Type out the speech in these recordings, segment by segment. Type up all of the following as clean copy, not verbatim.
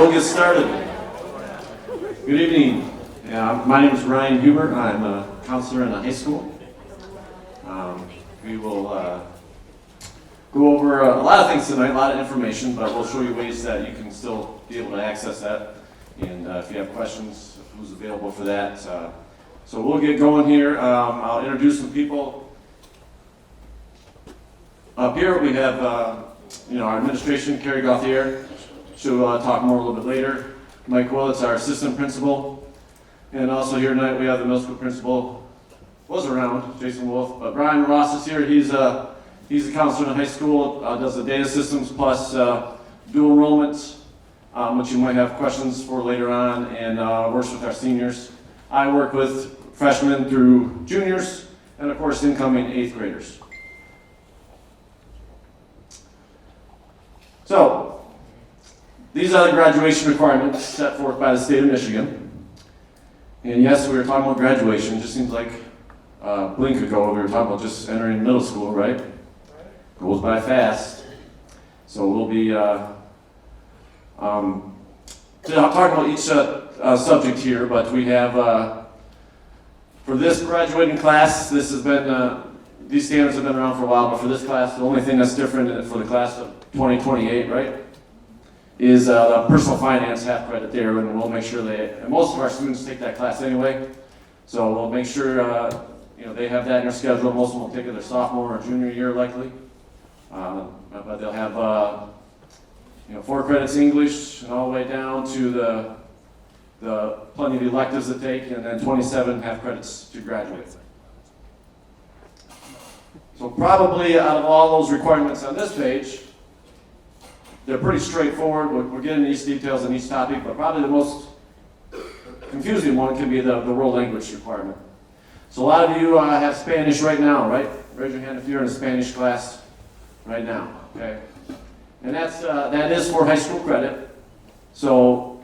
we'll get started. Good evening. My name is Ryan Huber. I'm a counselor in a high school. We will go over a lot of things tonight, a lot of information, but we'll show you ways that you can still be able to access that. And if you have questions, who's available for that. So we'll get going here. I'll introduce some people. Up here we have our administration, Carrie Gauthier. She'll talk more a little bit later. Mike Willits, our assistant principal. And also here tonight we have the middle school principal. Was around, Jason Wolf. But Brian Ross is here. He's a counselor in high school, does the data systems plus dual enrollments, which you might have questions for later on, and works with our seniors. I work with freshmen through juniors, and of course incoming 8th graders. So, these are the graduation requirements set forth by the state of Michigan. And yes, we were talking about graduation. It just seems like a blink ago we were talking about just entering middle school, right? Goes by fast. So we'll be talking about each subject here, but we have, for this graduating class, this has been, these standards have been around for a while, but for this class, the only thing that's different for the class of 2028, right, is the personal finance half credit there, and we'll make sure and most of our students take that class anyway, so we'll make sure they have that in their schedule. Most of them will take it their sophomore or junior year likely, but they'll have 4 credits English and all the way down to the plenty of electives to take, and then 27 half credits to graduate. So probably out of all those requirements on this page, they're pretty straightforward. We're getting these details on each topic, but probably the most confusing one can be the world language requirement. So a lot of you have Spanish right now, right? Raise your hand if you're in a Spanish class right now, okay? And that is for high school credit. So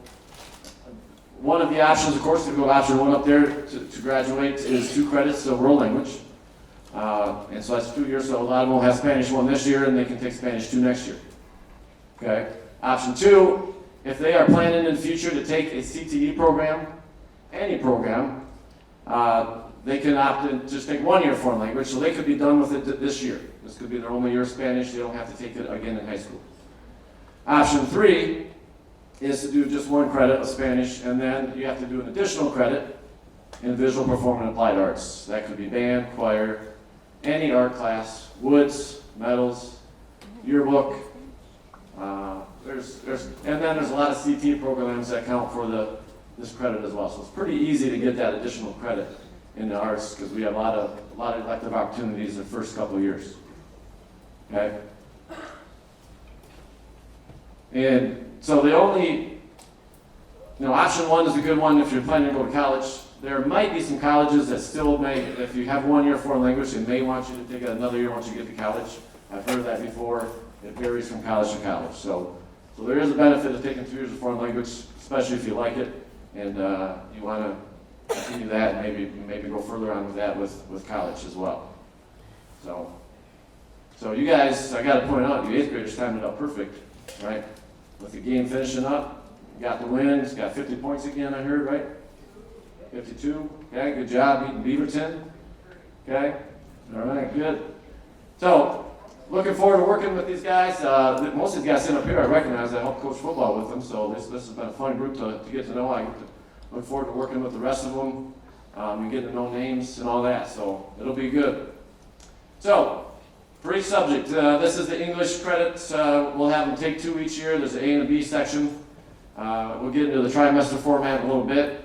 one of the options, of course, if you go to option 1 up there to graduate, is 2 credits of world language. And so that's 2 years, so a lot of them will have Spanish 1 this year, and they can take Spanish 2 next year. Okay. Option 2, if they are planning in the future to take a CTE program, any program, they can opt in just take 1 year foreign language, so they could be done with it this year. This could be their only year of Spanish. They don't have to take it again in high school. Option 3 is to do just 1 credit of Spanish, and then you have to do an additional credit in visual, performing, and applied arts. That could be band, choir, any art class, woods, metals, yearbook. And then there's a lot of CT programs that count for this credit as well. So it's pretty easy to get that additional credit in the arts because we have a lot of elective opportunities the first couple of years. Okay. And so the only, option 1 is a good one if you're planning to go to college. There might be some colleges that still may, if you have 1 year foreign language, they may want you to take another year once you get to college. I've heard that before. It varies from college to college. So there is a benefit of taking 2 years of foreign language, especially if you like it, and you want to continue that, and maybe go further on with that with college as well. So you guys, I got to point out, you 8th graders timed it up perfect, right? With the game finishing up, you got the win. It's got 50 points again, I heard, right? 52. Okay, good job beating Beaverton. Okay, all right, good. So, looking forward to working with these guys. Most of these guys sitting up here, I recognize. I helped coach football with them, so this has been a fun group to get to know. I get to look forward to working with the rest of them and getting to know names and all that, so it'll be good. So, for each subject, this is the English credits. We'll have them take 2 each year. There's an A and a B section. We'll get into the trimester format in a little bit.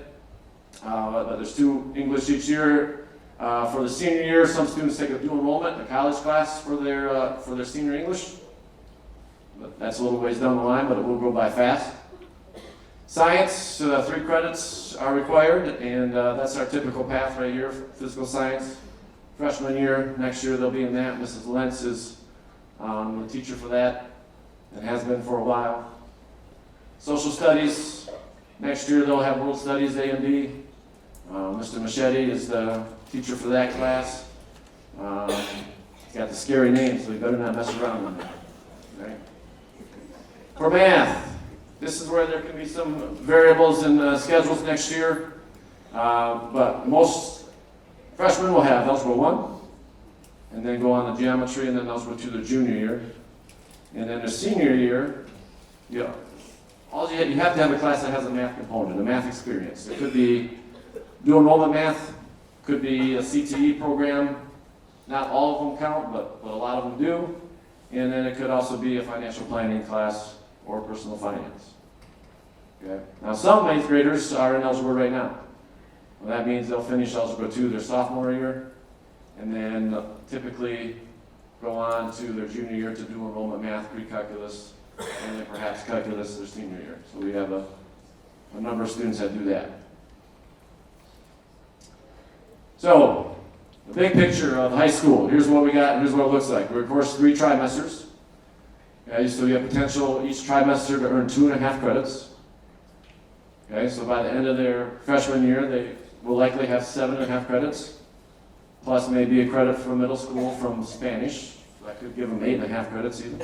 But there's 2 English each year. For the senior year, some students take a dual enrollment, a college class for their senior English. But that's a little ways down the line, but it will go by fast. Science, 3 credits are required, and that's our typical path right here, physical science. Freshman year, next year they'll be in that. Mrs. Lentz is the teacher for that, and has been for a while. Social studies, next year they'll have world studies, A and B. Mr. Machete is the teacher for that class. He's got the scary name, so we better not mess around with him. Right? For math, This is where there can be some variables in the schedules next year, but most freshmen will have Algebra 1, and then go on to geometry, and then Algebra 2 their junior year. And then their senior year, you have to have a class that has a math component, a math experience. It could be dual enrollment math, could be a CTE program. Not all of them count, but a lot of them do. And then it could also be a financial planning class or personal finance. Okay. Now some 8th graders are in Algebra right now. Well, that means they'll finish Algebra 2 their sophomore year, and then typically go on to their junior year to do enrollment math, pre-calculus, and then perhaps calculus their senior year. So we have a number of students that do that. So, the big picture of high school, here's what we got, and here's what it looks like. We're, of course, 3 trimesters. Okay, so you have potential each trimester to earn 2.5 credits. Okay, so by the end of their freshman year, they will likely have 7.5 credits, plus maybe a credit from middle school from Spanish. That could give them 8.5 credits even.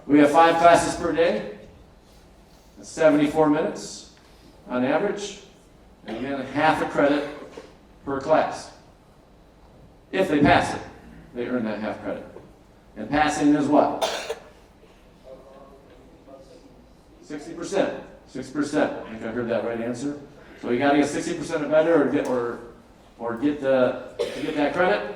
We have 5 classes per day. That's 74 minutes on average. And again, half a credit per class. If they pass it, they earn that half credit. And passing is what? 60%. 6%. I think I heard that right answer. So you got to get 60% or better, or get that credit.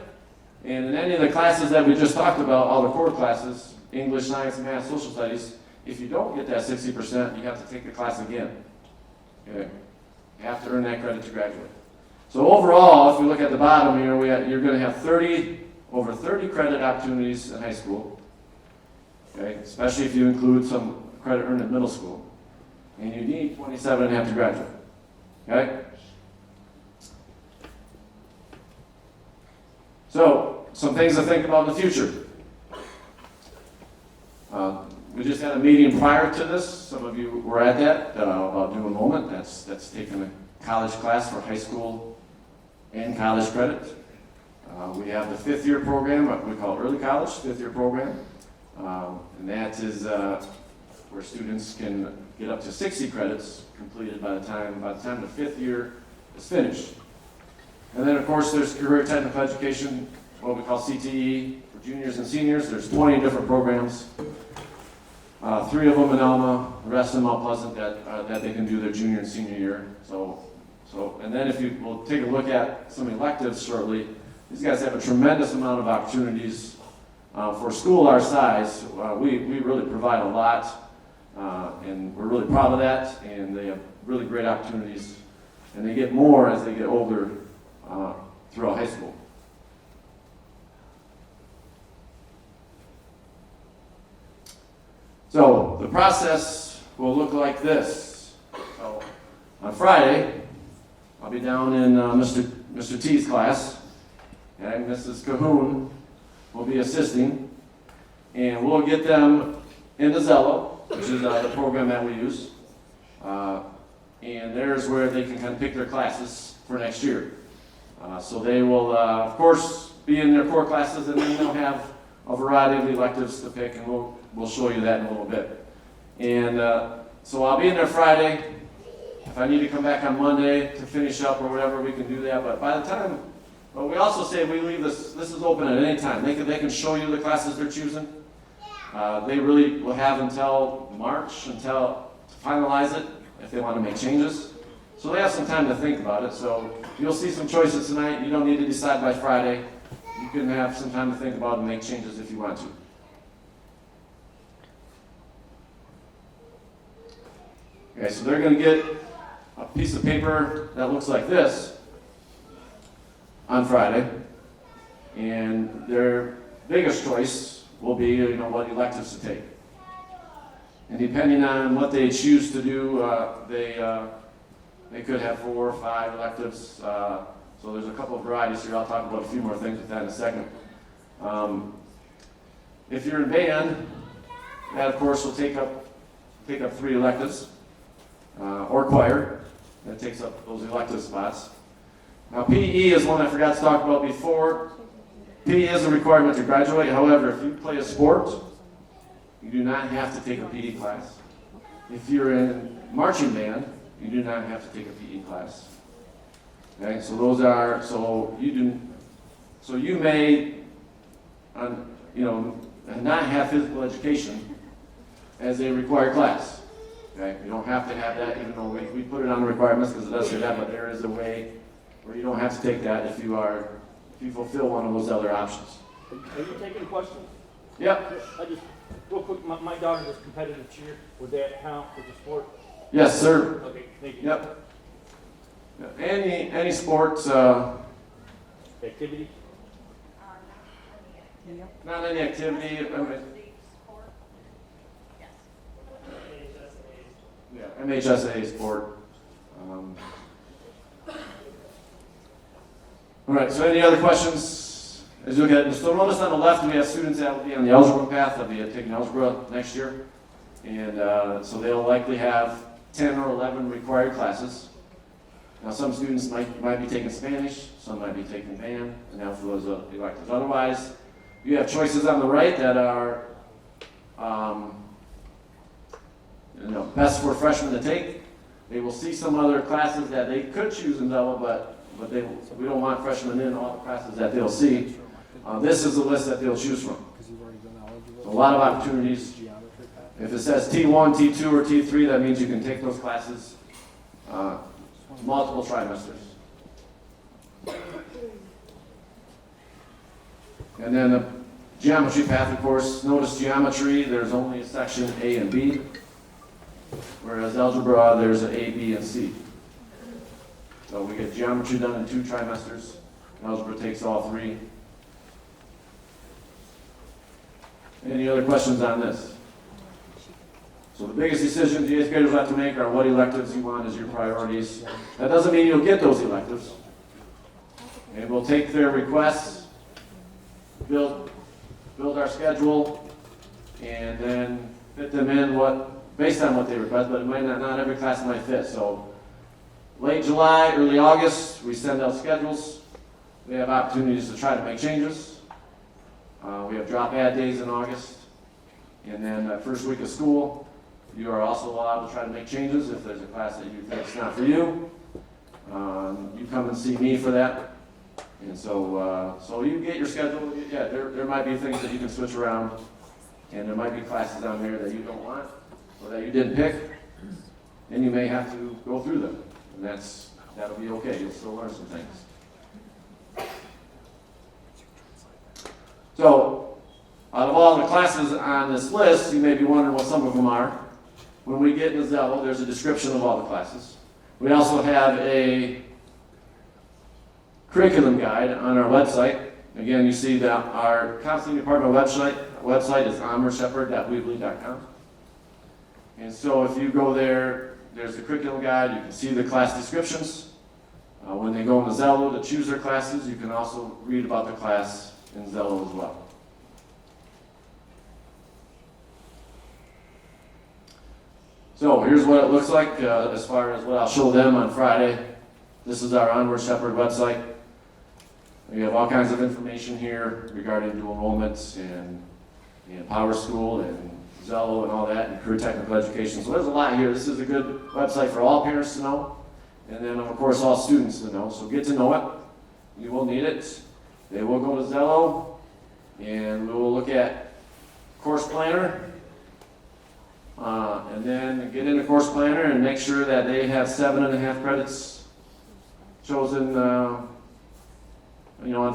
And in any of the classes that we just talked about, all the core classes, English, science, math, social studies, if you don't get that 60%, you have to take the class again. Okay. You have to earn that credit to graduate. So overall, if we look at the bottom here, you're going to have over 30 credit opportunities in high school, okay, especially if you include some credit earned in middle school. And you need 27.5 to graduate. Okay? So, some things to think about in the future. We just had a meeting prior to this. Some of you were at that, about dual enrollment. That's taking a college class for high school and college credit. We have the 5th year program, what we call early college, 5th year program. And that is where students can get up to 60 credits completed by the time the 5th year is finished. And then of course there's career technical education, what we call CTE, for juniors and seniors. There's 20 different programs. 3 of them in Alma, the rest in Mount Pleasant that they can do their junior and senior year. And then if you will take a look at some electives shortly, these guys have a tremendous amount of opportunities. For a school our size, we really provide a lot, and we're really proud of that, and they have really great opportunities, and they get more as they get older throughout high school. So the process will look like this. So on Friday, I'll be down in Mr. T's class, and Mrs. Cahoon will be assisting, and we'll get them into Zello, which is the program that we use, and there's where they can kind of pick their classes for next year. So they will, of course, be in their core classes, and then they'll have a variety of electives to pick, and we'll show you that in a little bit. And so I'll be in there Friday. If I need to come back on Monday to finish up or whatever, we can do that. But by the time, well, we also say we leave this is open at any time. They can show you the classes they're choosing. They really will have until March to finalize it if they want to make changes. So they have some time to think about it. So you'll see some choices tonight. You don't need to decide by Friday. You can have some time to think about it and make changes if you want to. Okay, so they're going to get a piece of paper that looks like this on Friday, and their biggest choice will be, what electives to take. And depending on what they choose to do, they could have 4 or 5 electives. So there's a couple of varieties here. I'll talk about a few more things with that in a second. If you're in band, that of course will take up 3 electives, or choir. That takes up those elective spots. Now PE is one I forgot to talk about before. PE is a requirement to graduate. However, if you play a sport, you do not have to take a PE class. if you're in marching band, you do not have to take a PE class. Okay, so those are, so you may, not have physical education as a required class. Okay, you don't have to have that, even though we put it on the requirements because it does say that, but there is a way where you don't have to take that if you fulfill one of those other options. Are you taking questions? Yep. Real quick, my daughter does competitive cheer. Would that count as a sport? Yes, sir. Okay, thank you. Yep. Any sports, Activity? not any activity, MHSA sport. All right, so any other questions as you look at it? So notice on the left we have students that will be on the algebra path, they'll be taking algebra next year. And so they'll likely have 10 or 11 required classes. Now some students might be taking Spanish, some might be taking band, and now for those electives. Otherwise, you have choices on the right that are best for freshmen to take. They will see some other classes that they could choose in Zello, but we don't want freshmen in all the classes that they'll see. This is the list that they'll choose from. So a lot of opportunities. If it says T1, T2, or T3, that means you can take those classes multiple trimesters. And then the geometry path, of course. Notice geometry, there's only a section A and B. Whereas algebra, there's an A, B, and C. So we get geometry done in 2 trimesters. Algebra takes all 3. Any other questions on this? So the biggest decisions the 8th graders have to make are what electives you want as your priorities. That doesn't mean you'll get those electives. And we'll take their requests, build our schedule, and then fit them in based on what they request, but it might not every class might fit. So late July, early August, we send out schedules. We have opportunities to try to make changes. We have drop add days in August. And then that first week of school, you are also allowed to try to make changes if there's a class that you think is not for you. You come and see me for that. And so you get your schedule. Yeah, there might be things that you can switch around. And there might be classes on there that you don't want or that you didn't pick. And you may have to go through them. And that'll be okay. You'll still learn some things. So, out of all the classes on this list, you may be wondering what some of them are. When we get into Zello, there's a description of all the classes. We also have a curriculum guide on our website. Again, you see that our counseling department website is onwardshepherd.weebly.com. And so if you go there, there's the curriculum guide. You can see the class descriptions. When they go into Zello to choose their classes, you can also read about the class in Zello as well. So here's what it looks like as far as what I'll show them on Friday. This is our Onward Shepherd website. We have all kinds of information here regarding dual enrollments and Power School and Zello and all that, and career technical education. So there's a lot here. This is a good website for all parents to know, and then of course all students to know. So get to know it. You will need it. They will go to Zello, and we will look at course planner, and then get into course planner and make sure that they have 7.5 credits chosen, on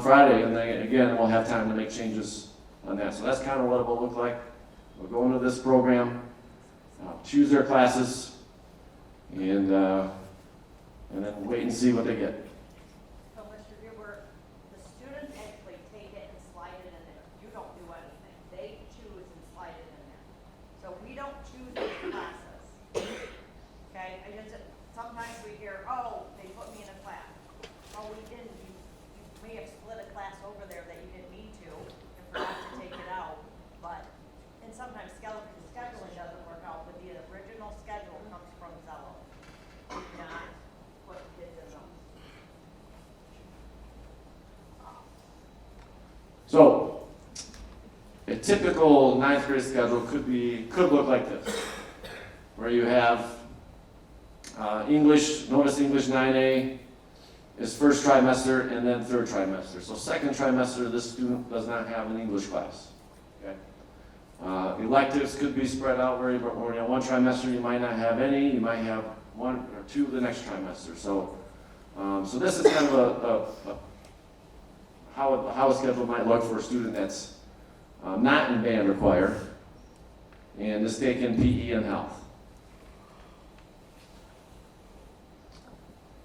Friday, and then again we'll have time to make changes on that. So that's kind of what it will look like. We'll go into this program, choose their classes, and then wait and see what they get. So Mr. Gilbert, the students actually take it and slide it in there. You don't do anything. They choose and slide it in there. So we don't choose these classes. Okay? Sometimes we hear, oh, they put me in a class. Oh, we didn't. You may have split a class over there that you didn't need to and forgot to take it out. And sometimes scheduling doesn't work out, but the original schedule comes from Zello. Not put kids in them. So, a typical 9th grade schedule could look like this. where you have English, notice English 9A is first trimester and then third trimester. So second trimester, this student does not have an English class. Okay? Electives could be spread out where one trimester you might not have any, you might have one or two the next trimester. So, so this is kind of how a schedule might look for a student that's not in band or choir and is taking PE and health.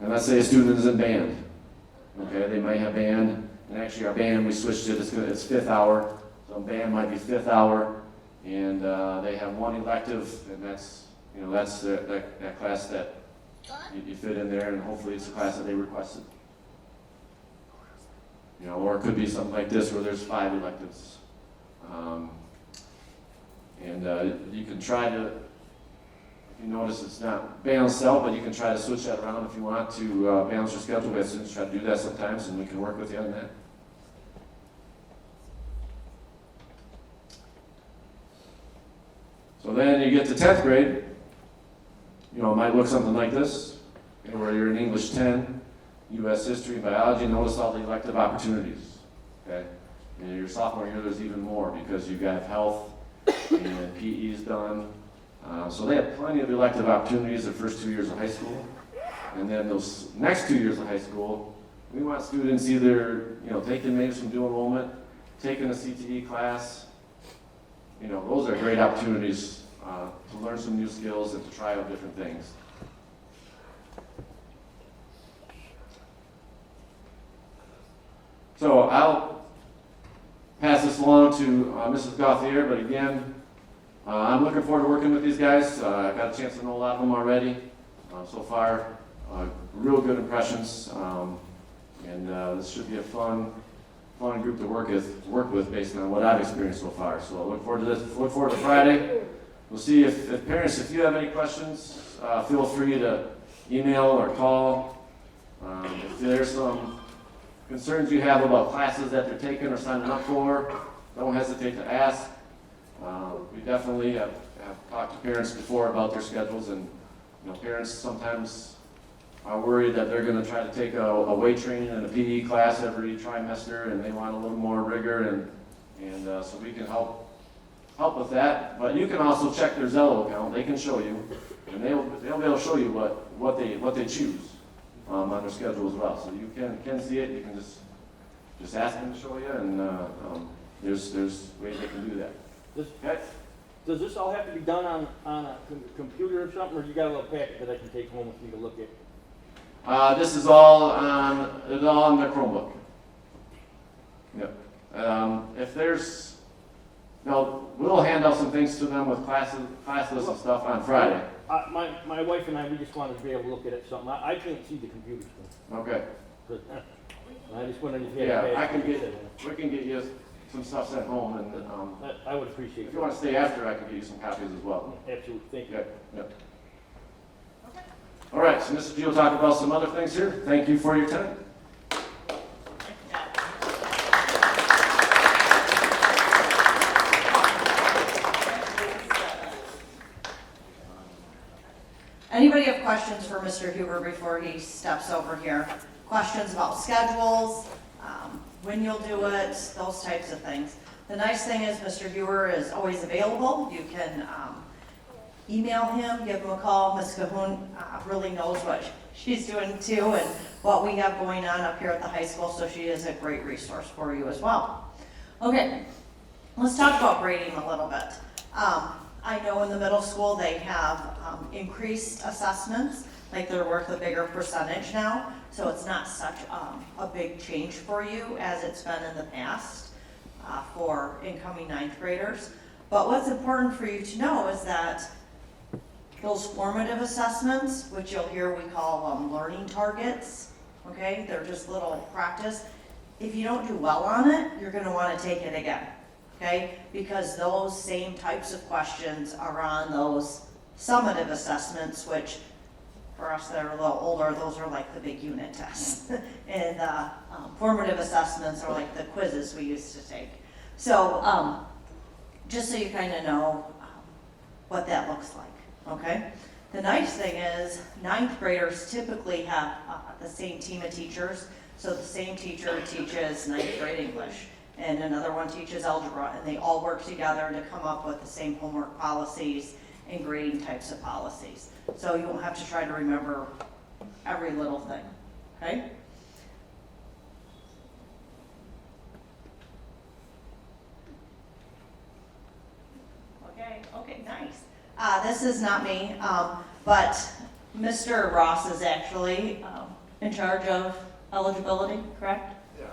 And let's say a student is in band. Okay, they might have band, and actually our band, we switched it, it's 5th hour. So band might be 5th hour, and they have one elective, and that's that class that you fit in there, and hopefully it's a class that they requested. Or it could be something like this where there's 5 electives. You can try to, if you notice it's not balanced out, but you can try to switch that around if you want to balance your schedule. We have students try to do that sometimes, and we can work with you on that. So then you get to 10th grade, it might look something like this, where you're in English 10, U.S. history, biology. Notice all the elective opportunities, okay? And your sophomore year, there's even more because you've got health and PE is done. So they have plenty of elective opportunities the first 2 years of high school. And then those next 2 years of high school, we want students either, taking maybe some dual enrollment, taking a CTE class. Those are great opportunities to learn some new skills and to try out different things. So I'll pass this along to Mrs. Gauthier, but again, I'm looking forward to working with these guys. I've got a chance to know a lot of them already. So far, real good impressions, and this should be a fun group to work with based on what I've experienced so far. So I look forward to this. Look forward to Friday. We'll see if parents, if you have any questions, feel free to email or call. If there's some concerns you have about classes that they're taking or signing up for, don't hesitate to ask. We definitely have talked to parents before about their schedules, and parents sometimes are worried that they're going to try to take a weight training and a PE class every trimester, and they want a little more rigor, and so we can help with that. But you can also check their Zello account; they can show you, and they'll be able to show you what they choose on their schedule as well. So you can see it. You can just ask them to show you, and there's ways they can do that. Okay. Does this all have to be done on a computer or something, or you got a little packet that I can take home with me to look at? This is all on the Chromebook. Yep. If there's, we'll hand out some things to them with class lists and stuff on Friday. My wife and I, we just wanted to be able to look at it something. I can't see the computer screen. Okay. I just wanted to we can get you some stuff sent home, and I would appreciate it. If you want to stay after, I can get you some copies as well. Absolutely, thank you. Okay. Yep. All right, so Mr. G will talk about some other things here. Thank you for your time. Anybody have questions for Mr. Huber before he steps over here? Questions about schedules, when you'll do it, those types of things. The nice thing is Mr. Huber is always available. You can email him, give him a call. Ms. Cahoon really knows what she's doing too and what we have going on up here at the high school, so she is a great resource for you as well. Okay, let's talk about grading a little bit. I know in the middle school they have increased assessments, like they're worth a bigger percentage now, so it's not such a big change for you as it's been in the past for incoming 9th graders. But what's important for you to know is that those formative assessments, which you'll hear we call learning targets, okay? They're just little practice. If you don't do well on it, you're gonna wanna take it again, okay? Because those same types of questions are on those summative assessments, which for us that are a little older, those are like the big unit tests. And formative assessments are like the quizzes we used to take. So just so you kind of know what that looks like. okay? The nice thing is, ninth graders typically have the same team of teachers, so the same teacher teaches ninth grade English, and another one teaches algebra, and they all work together to come up with the same homework policies and grading types of policies. So you won't have to try to remember every little thing, okay? Okay, nice. This is not me, but Mr. Ross is actually in charge of eligibility, correct? Yeah.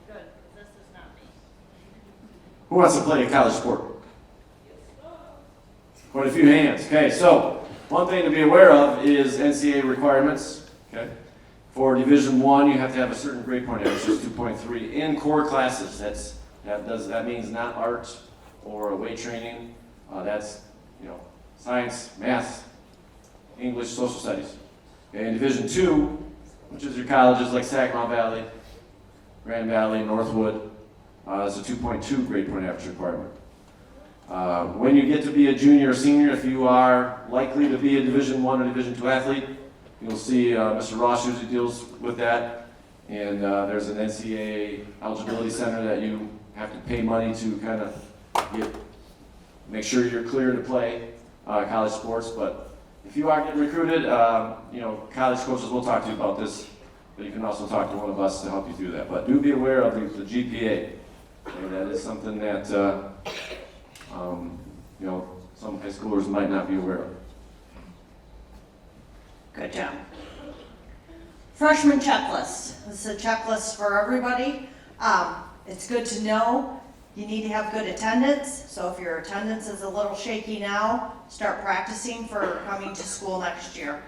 Good, this is not me. Who wants to play a college sport? Quite a few hands. Okay, so one thing to be aware of is NCAA requirements. Okay, for Division I, you have to have a certain grade point average, just 2.3 in core classes. That means not art or weight training. That's science, math, English, social studies. Okay, in Division II, which is your colleges like Saginaw Valley, Grand Valley, Northwood, is a 2.2 grade point average requirement. When you get to be a junior or senior, if you are likely to be a Division I or Division II athlete, you'll see Mr. Ross usually deals with that. And there's an NCAA eligibility center that you have to pay money to kind of make sure you're clear to play college sports. But if you are getting recruited, college coaches will talk to you about this, but you can also talk to one of us to help you through that. But do be aware of the GPA. Okay, that is something that some high schoolers might not be aware of. Good job. Freshman checklist. This is a checklist for everybody. It's good to know you need to have good attendance. So if your attendance is a little shaky now, start practicing for coming to school next year.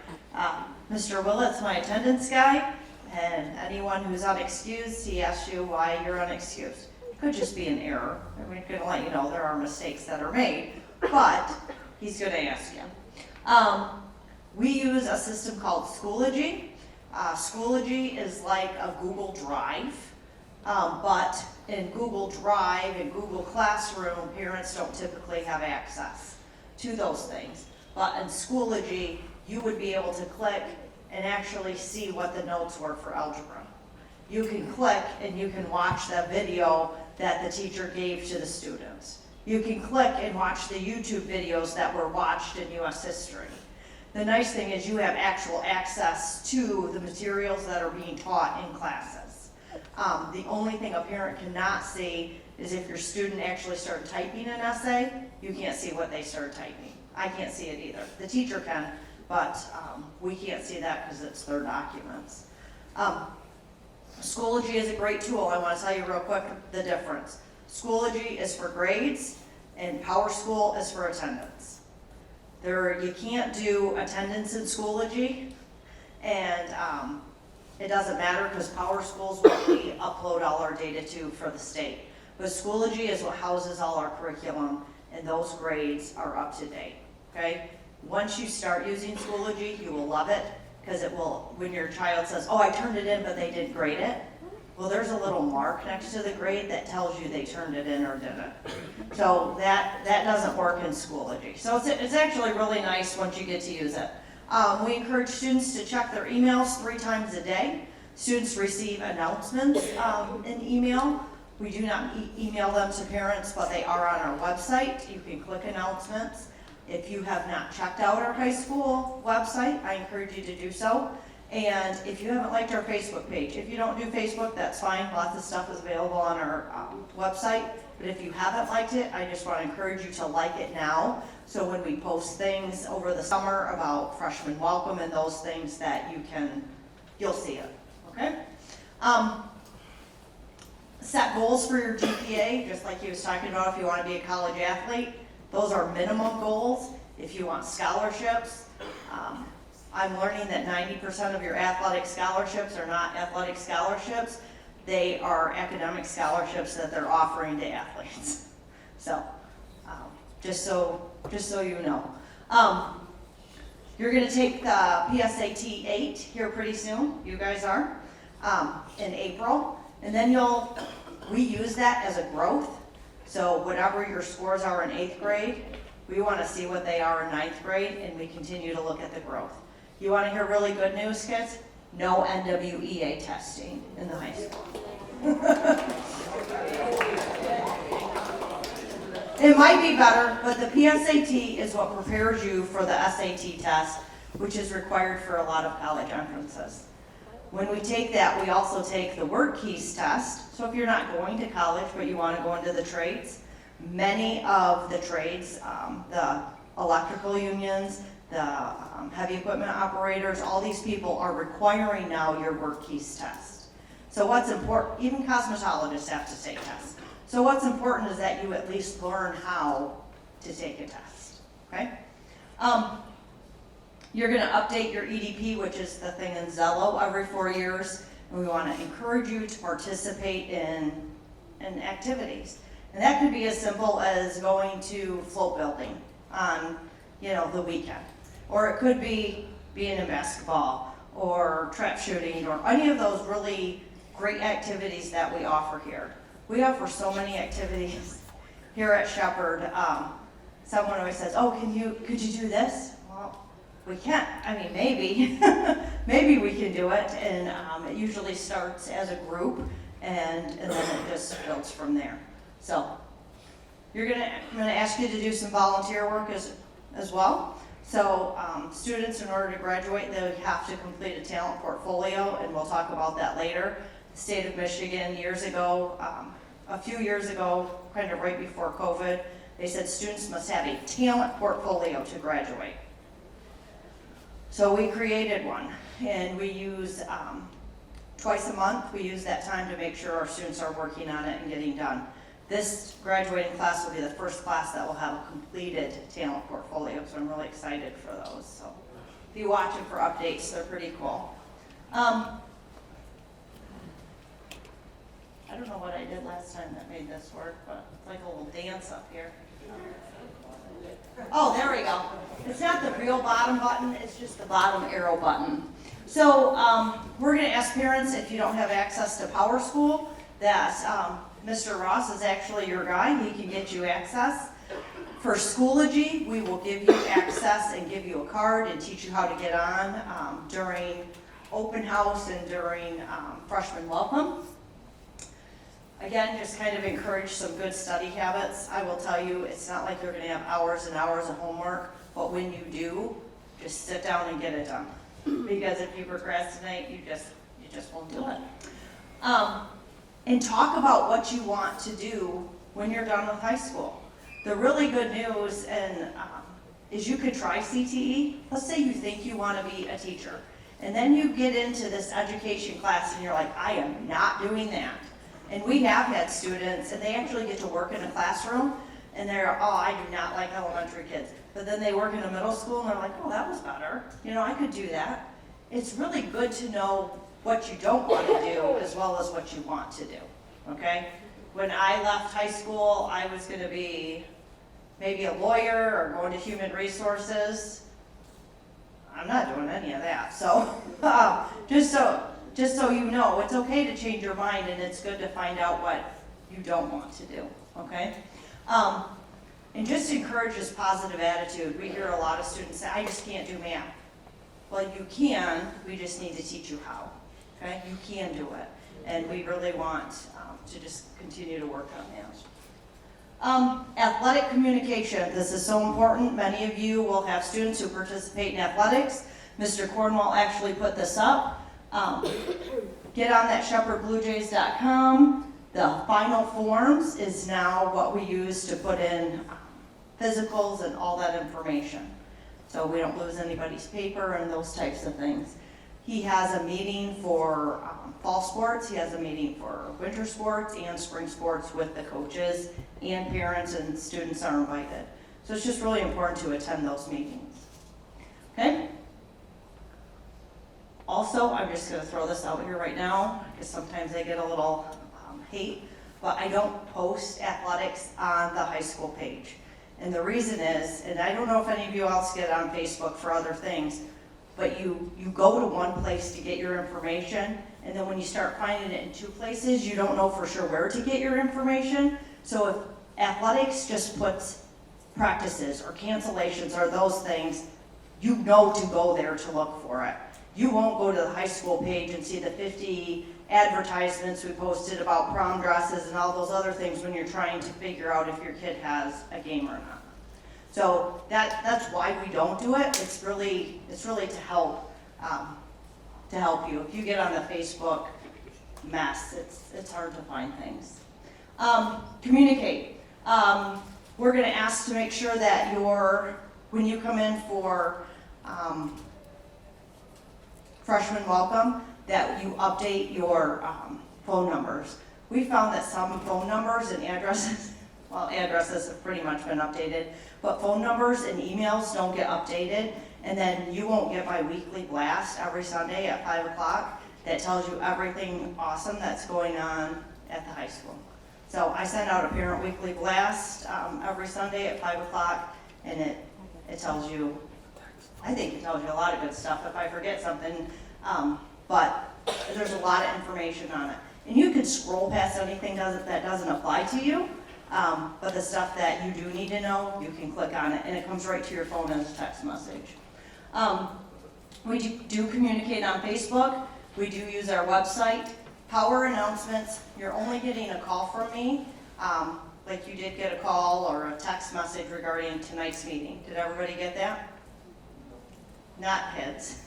Mr. Willett's my attendance guy, and anyone who's unexcused, he asks you why you're unexcused. It could just be an error. We're going to let you know there are mistakes that are made, but he's going to ask you. We use a system called Schoology. Schoology is like a Google Drive, but in Google Drive and Google Classroom, parents don't typically have access to those things. But in Schoology, you would be able to click and actually see what the notes were for algebra. You can click and you can watch that video that the teacher gave to the students. You can click and watch the YouTube videos that were watched in U.S. history. The nice thing is you have actual access to the materials that are being taught in classes. The only thing a parent cannot see is if your student actually started typing an essay, you can't see what they started typing. I can't see it either. The teacher can, but we can't see that because it's their documents. Schoology is a great tool. I want to tell you real quick the difference. Schoology is for grades and PowerSchool is for attendance. You can't do attendance in Schoology, and it doesn't matter because PowerSchool is what we upload all our data to for the state. But Schoology is what houses all our curriculum, and those grades are up to date, okay? Once you start using Schoology, you will love it, because it will, when your child says, oh, I turned it in, but they didn't grade it, well, there's a little mark next to the grade that tells you they turned it in or didn't. So that doesn't work in Schoology. So it's actually really nice once you get to use it. We encourage students to check their emails 3 times a day. Students receive announcements in email. We do not email them to parents, but they are on our website. You can click announcements. If you have not checked out our high school website, I encourage you to do so. And if you haven't liked our Facebook page, if you don't do Facebook, that's fine. Lots of stuff is available on our website. But if you haven't liked it, I just want to encourage you to like it now. So when we post things over the summer about freshman welcome and those things that you'll see it, okay? Set goals for your GPA, just like he was talking about if you want to be a college athlete. Those are minimum goals. If you want scholarships, I'm learning that 90% of your athletic scholarships are not athletic scholarships. They are academic scholarships that they're offering to athletes. So, just so you know. You're going to take the PSAT 8 here pretty soon. You guys are, in April. And then we use that as a growth. So whatever your scores are in 8th grade, We want to see what they are in ninth grade, and we continue to look at the growth. You want to hear really good news, kids? No NWEA testing in the high school. It might be better, but the PSAT is what prepares you for the SAT test, which is required for a lot of college entrances. When we take that, we also take the word keys test. So if you're not going to college, but you want to go into the trades, many of the trades, the electrical unions, the heavy equipment operators, all these people are requiring now your word keys test. So what's important, even cosmetologists have to take tests. So what's important is that you at least learn how to take a test, okay? You're gonna update your EDP, which is the thing in Zello, every 4 years, and we wanna encourage you to participate in activities. And that could be as simple as going to float building on, the weekend. Or it could be being in basketball, or trap shooting, or any of those really great activities that we offer here. We offer so many activities here at Shepherd. Someone always says, "Oh, could you do this?" Well, we can't. I mean, maybe, maybe we can do it. And it usually starts as a group, and then it just builds from there. So, I'm gonna ask you to do some volunteer work as well. So, students, in order to graduate, they have to complete a talent portfolio, and we'll talk about that later. The state of Michigan, a few years ago, kind of right before COVID, they said students must have a talent portfolio to graduate. So we created one, and we use, twice a month, we use that time to make sure our students are working on it and getting done. This graduating class will be the first class that will have a completed talent portfolio, so I'm really excited for those. So if you watch it for updates, they're pretty cool. I don't know what I did last time that made this work, but it's like a little dance up here. Oh, there we go. It's not the real bottom button, it's just the bottom arrow button. So we're going to ask parents, if you don't have access to Power School, that Mr. Ross is actually your guy. He can get you access. For Schoology, we will give you access and give you a card and teach you how to get on during open house and during freshman welcome. Again, just kind of encourage some good study habits. I will tell you, it's not like you're going to have hours and hours of homework, but when you do, just sit down and get it done. Because if you procrastinate, you just won't do it. And talk about what you want to do when you're done with high school. The really good news is you could try CTE. Let's say you think you want to be a teacher, and then you get into this education class and you're like, I am not doing that. And we have had students, and they actually get to work in a classroom, and they're, oh, I do not like elementary kids. But then they work in a middle school, and they're like, oh, that was better. I could do that. It's really good to know what you don't want to do as well as what you want to do, okay? When I left high school, I was going to be maybe a lawyer or going to human resources. I'm not doing any of that. So just so you know, it's okay to change your mind, and it's good to find out what you don't want to do, okay? And just encourage this positive attitude. We hear a lot of students say, I just can't do math. Well, you can, we just need to teach you how, okay? You can do it, and we really want to just continue to work on that. Athletic communication, this is so important. Many of you will have students who participate in athletics. Mr. Cornwall actually put this up. Get on that shepherdbluejays.com. The final forms is now what we use to put in physicals and all that information. So we don't lose anybody's paper and those types of things. He has a meeting for fall sports. He has a meeting for winter sports and spring sports with the coaches, and parents and students are invited. So it's just really important to attend those meetings. Okay? Also, I'm just going to throw this out here right now, because sometimes they get a little hate, but I don't post athletics on the high school page. And the reason is, and I don't know if any of you else get on Facebook for other things, but you go to one place to get your information, and then when you start finding it in two places, you don't know for sure where to get your information. So if athletics just puts practices or cancellations or those things, you know to go there to look for it. You won't go to the high school page and see the 50 advertisements we posted about prom dresses and all those other things when you're trying to figure out if your kid has a game or not. So that's why we don't do it. It's really to help you. If you get on the Facebook mess, it's hard to find things. Communicate. We're going to ask to make sure that when you come in for freshman welcome, that you update your phone numbers. We found that some phone numbers and addresses, well, addresses have pretty much been updated, but phone numbers and emails don't get updated, and then you won't get my weekly blast every Sunday at 5 o'clock that tells you everything awesome that's going on at the high school. So I send out a parent weekly blast every Sunday at 5 o'clock, and it tells you, I think it tells you a lot of good stuff if I forget something, but there's a lot of information on it. And you can scroll past anything that doesn't apply to you, but the stuff that you do need to know, you can click on it, and it comes right to your phone as a text message. We do communicate on Facebook. We do use our website. Power announcements, you're only getting a call from me, like you did get a call or a text message regarding tonight's meeting. Did everybody get that? Not kids.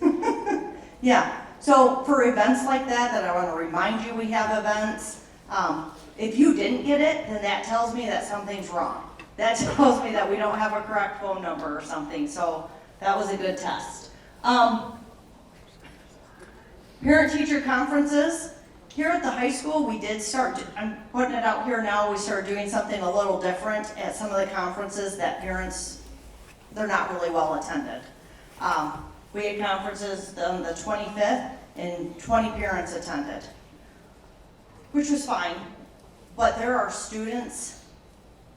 Yeah, so for events like that I want to remind you we have events, if you didn't get it, then that tells me that something's wrong. That tells me that we don't have a correct phone number or something, so that was a good test. Parent-teacher conferences. Here at the high school, we did start, I'm putting it out here now, we started doing something a little different at some of the conferences that parents, they're not really well attended. We had conferences on the 25th and 20 parents attended, which was fine, but there are students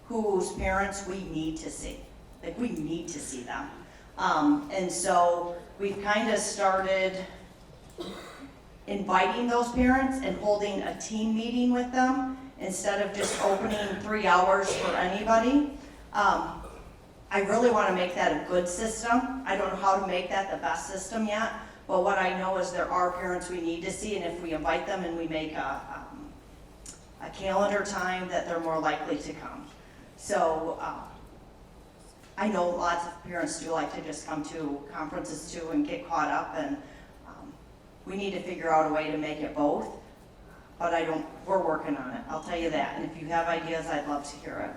whose parents we need to see. Like, we need to see them. And so we've kind of started inviting those parents and holding a team meeting with them instead of just opening 3 hours for anybody. I really want to make that a good system. I don't know how to make that the best system yet, but what I know is there are parents we need to see, and if we invite them and we make a calendar time, that they're more likely to come. So I know lots of parents do like to just come to conferences too and get caught up, and we need to figure out a way to make it both, but we're working on it, I'll tell you that. And if you have ideas, I'd love to hear it.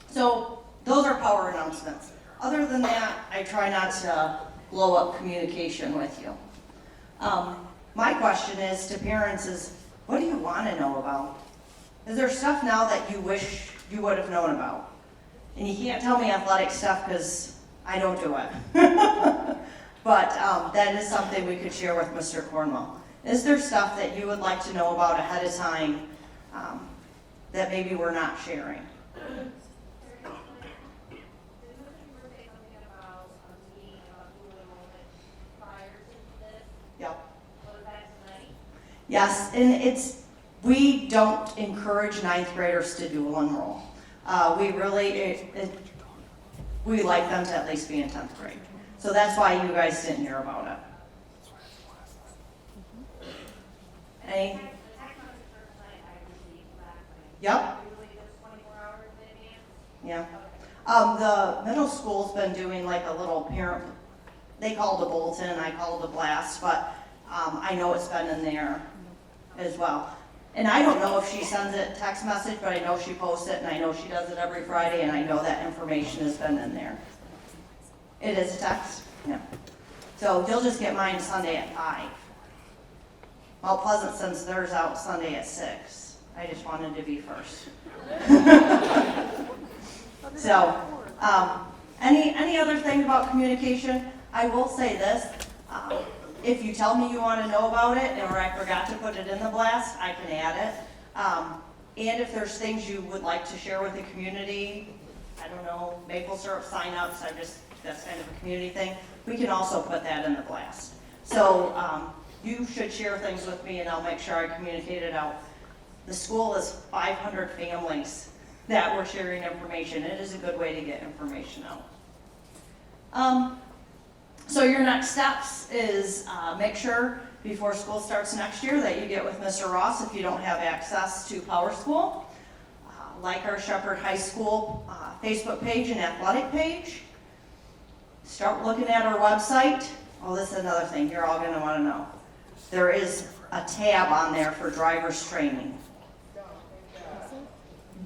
So those are power announcements. Other than that, I try not to blow up communication with you. My question is to parents is, what do you want to know about? Is there stuff now that you wish you would have known about? And you can't tell me athletic stuff because I don't do it. But that is something we could share with Mr. Cornwell. Is there stuff that you would like to know about ahead of time that maybe we're not sharing? Yep. Yes, and we don't encourage 9th graders to dual enroll. We like them to at least be in 10th grade. So that's why you guys didn't hear about it. Any? Yep. Yeah. The middle school's been doing like a little parent, they call it a bulletin, I call it a blast, but I know it's been in there as well. And I don't know if she sends it text message, but I know she posts it, and I know she does it every Friday, and I know that information has been in there. It is a text? Yeah. So you'll just get mine Sunday at 5. Mount Pleasant sends theirs out Sunday at 6. I just wanted to be first. So, any other thing about communication? I will say this. If you tell me you want to know about it, or I forgot to put it in the blast, I can add it. And if there's things you would like to share with the community, I don't know, maple syrup sign-ups, that's kind of a community thing, we can also put that in the blast. So you should share things with me, and I'll make sure I communicate it out. The school is 500 families. that we're sharing information. It is a good way to get information out. So your next steps is make sure before school starts next year that you get with Mr. Ross if you don't have access to Power School. Like our Shepherd High School Facebook page and athletic page. Start looking at our website. Oh, this is another thing you're all going to want to know. There is a tab on there for driver's training.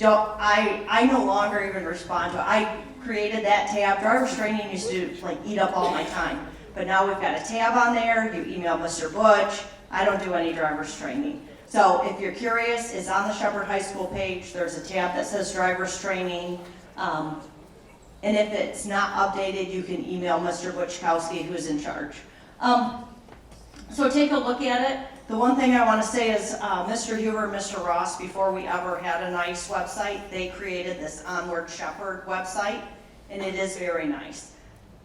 I no longer even respond to it. I created that tab. Driver's training used to like eat up all my time. But now we've got a tab on there. You email Mr. Butch. I don't do any driver's training. So if you're curious, it's on the Shepherd High School page. There's a tab that says driver's training. And if it's not updated, you can email Mr. Butchkowski, who's in charge. So take a look at it. The one thing I want to say is Mr. Huber and Mr. Ross, before we ever had a nice website, they created this Onward Shepherd website, and it is very nice.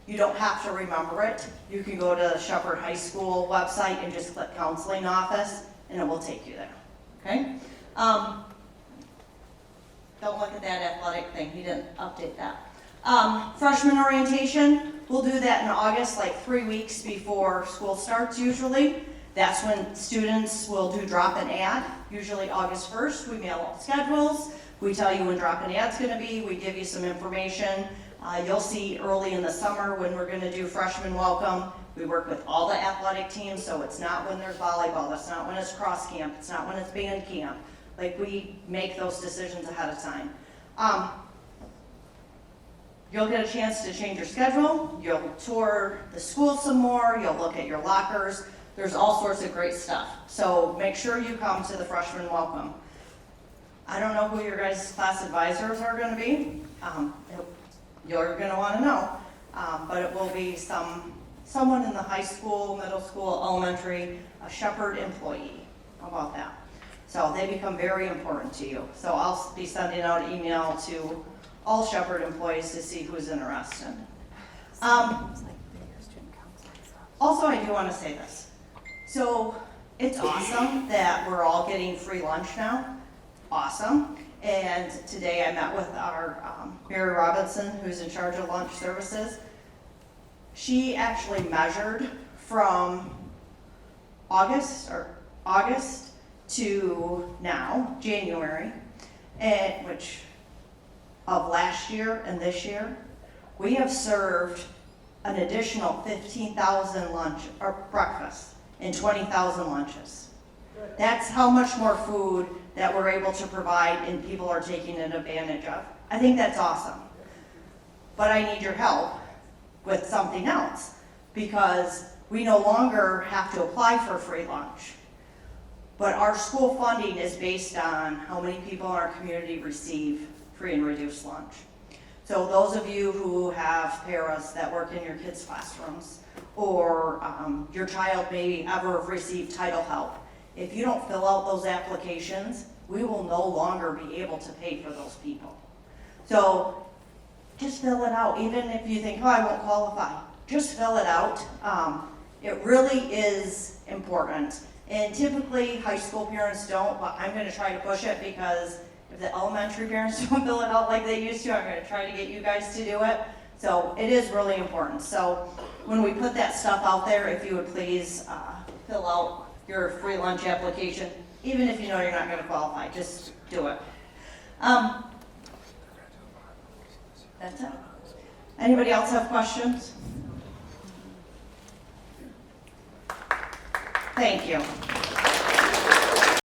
You don't have to remember it. You can go to the Shepherd High School website and just click Counseling Office, and it will take you there. Okay? Don't look at that athletic thing. He didn't update that. Freshman orientation, we'll do that in August, like 3 weeks before school starts usually. That's when students will do drop and add, usually August 1st. We mail out schedules. We tell you when drop and add's going to be. We give you some information. You'll see early in the summer when we're going to do freshman welcome. We work with all the athletic teams, so it's not when there's volleyball. That's not when it's cross camp. It's not when it's band camp. Like, we make those decisions ahead of time. You'll get a chance to change your schedule. You'll tour the school some more. You'll look at your lockers. There's all sorts of great stuff. So make sure you come to the freshman welcome. I don't know who your guys' class advisors are going to be. You're going to want to know. But it will be someone in the high school, middle school, elementary, a Shepherd employee. How about that? So they become very important to you. So I'll be sending out an email to all Shepherd employees to see who's interested. Also, I do want to say this. So it's awesome that we're all getting free lunch now. Awesome. And today I met with our Mary Robinson, who's in charge of lunch services. She actually measured from August to now, January, of last year and this year. We have served an additional 15,000 lunch or breakfasts and 20,000 lunches. That's how much more food that we're able to provide and people are taking advantage of. I think that's awesome. But I need your help with something else because we no longer have to apply for free lunch. But our school funding is based on how many people in our community receive free and reduced lunch. So those of you who have paras that work in your kids' classrooms, or your child may ever have received title help, if you don't fill out those applications, we will no longer be able to pay for those people. So just fill it out, even if you think, oh, I won't qualify. Just fill it out. It really is important. And typically, high school parents don't, but I'm going to try to push it because if the elementary parents don't fill it out like they used to, I'm going to try to get you guys to do it. So it is really important. So when we put that stuff out there, if you would please fill out your free lunch application, even if you know you're not going to qualify, just do it. That's it. Anybody else have questions? Thank you.